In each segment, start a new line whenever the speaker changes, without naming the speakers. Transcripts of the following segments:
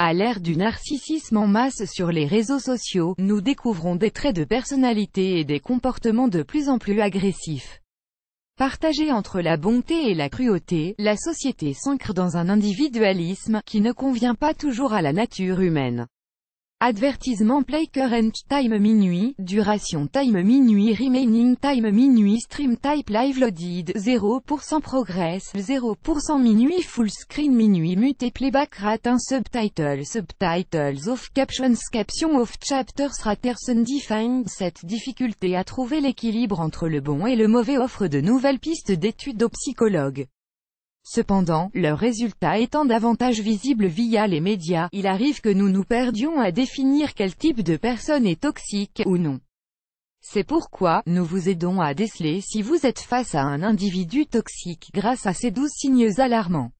À l'ère du narcissisme en masse sur les réseaux sociaux, nous découvrons des traits de personnalité et des comportements de plus en plus agressifs. Partagés entre la bonté et la cruauté, la société s'ancre dans un individualisme qui ne convient pas toujours à la nature humaine. Advertisement play current time minuit, duration time minuit remaining time minuit stream type live loaded, 0% progress, 0% minuit full screen minuit mute playback rate un subtitles off captions off chapters raters undefined. Cette difficulté à trouver l'équilibre entre le bon et le mauvais offre de nouvelles pistes d'études aux psychologues. Cependant, leurs résultats étant davantage visibles via les médias, il arrive que nous nous perdions à définir quel type de personne est toxique, ou non. C'est pourquoi, nous vous aidons à déceler si vous êtes face à un individu toxique grâce à ces 12 signes alarmants.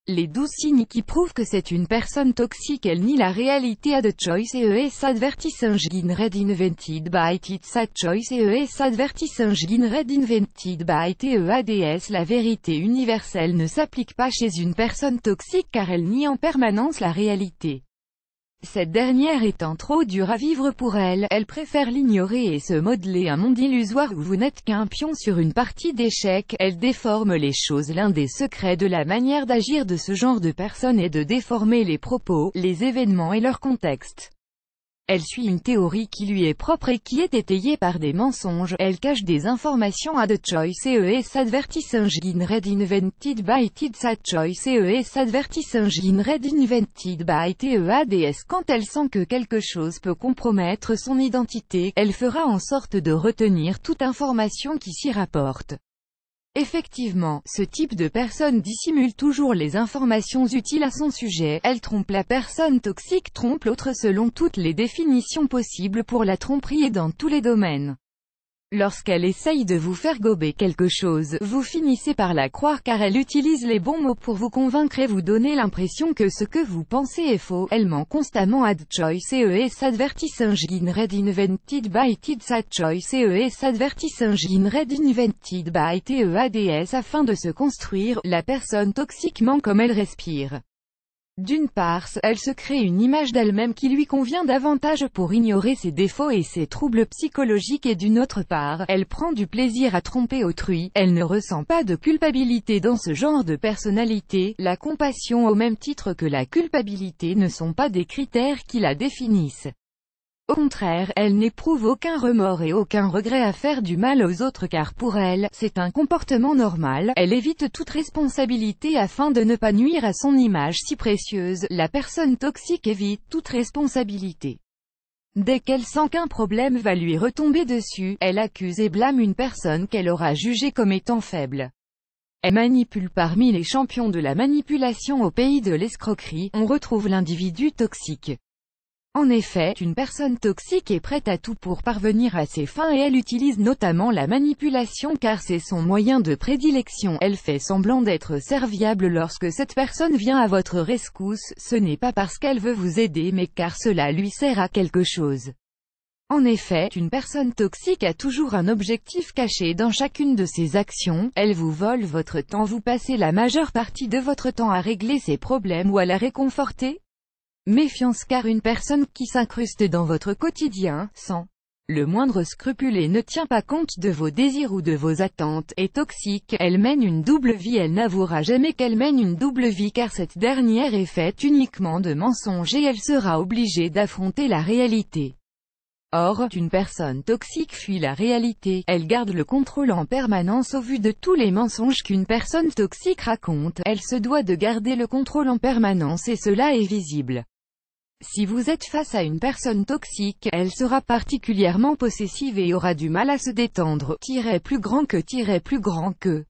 Les 12 signes qui prouvent que c'est une personne toxique. Elle nie la réalité à the choice ES advertising red invented by its a choice ES advertising red invented by TEADS. La vérité universelle ne s'applique pas chez une personne toxique car elle nie en permanence la réalité. Cette dernière étant trop dure à vivre pour elle, elle préfère l'ignorer et se modeler un monde illusoire où vous n'êtes qu'un pion sur une partie d'échecs. Elle déforme les choses. L'un des secrets de la manière d'agir de ce genre de personne est de déformer les propos, les événements et leur contexte. Elle suit une théorie qui lui est propre et qui est étayée par des mensonges. Elle cache des informations à the choice ES advertising red invented by its a choice ES advertising red invented by TEADS. Quand elle sent que quelque chose peut compromettre son identité, elle fera en sorte de retenir toute information qui s'y rapporte. Effectivement, ce type de personne dissimule toujours les informations utiles à son sujet. Elle trompe. La personne toxique trompe l'autre selon toutes les définitions possibles pour la tromperie et dans tous les domaines. Lorsqu'elle essaye de vous faire gober quelque chose, vous finissez par la croire car elle utilise les bons mots pour vous convaincre et vous donner l'impression que ce que vous pensez est faux. Elle ment constamment à the choice ES advertising red invented by its a choice ES advertising red invented by TEADS. Afin de se construire, la personne toxique ment comme elle respire. D'une part, elle se crée une image d'elle-même qui lui convient davantage pour ignorer ses défauts et ses troubles psychologiques et d'une autre part, elle prend du plaisir à tromper autrui. Elle ne ressent pas de culpabilité dans ce genre de personnalité. La compassion au même titre que la culpabilité ne sont pas des critères qui la définissent. Au contraire, elle n'éprouve aucun remords et aucun regret à faire du mal aux autres car pour elle, c'est un comportement normal. Elle évite toute responsabilité afin de ne pas nuire à son image si précieuse. La personne toxique évite toute responsabilité. Dès qu'elle sent qu'un problème va lui retomber dessus, elle accuse et blâme une personne qu'elle aura jugée comme étant faible. Elle manipule. Parmi les champions de la manipulation au pays de l'escroquerie, on retrouve l'individu toxique. En effet, une personne toxique est prête à tout pour parvenir à ses fins et elle utilise notamment la manipulation car c'est son moyen de prédilection. Elle fait semblant d'être serviable lorsque cette personne vient à votre rescousse. Ce n'est pas parce qu'elle veut vous aider mais car cela lui sert à quelque chose. En effet, une personne toxique a toujours un objectif caché dans chacune de ses actions. Elle vous vole votre temps. Vous passez la majeure partie de votre temps à régler ses problèmes ou à la réconforter. Méfiance car une personne qui s'incruste dans votre quotidien, sans le moindre scrupule et ne tient pas compte de vos désirs ou de vos attentes, est toxique. Elle mène une double vie. Elle n'avouera jamais qu'elle mène une double vie car cette dernière est faite uniquement de mensonges et elle sera obligée d'affronter la réalité. Or, une personne toxique fuit la réalité. Elle garde le contrôle en permanence au vu de tous les mensonges qu'une personne toxique raconte. Elle se doit de garder le contrôle en permanence et cela est visible. Si vous êtes face à une personne toxique, elle sera particulièrement possessive et aura du mal à se détendre. Plus grand que.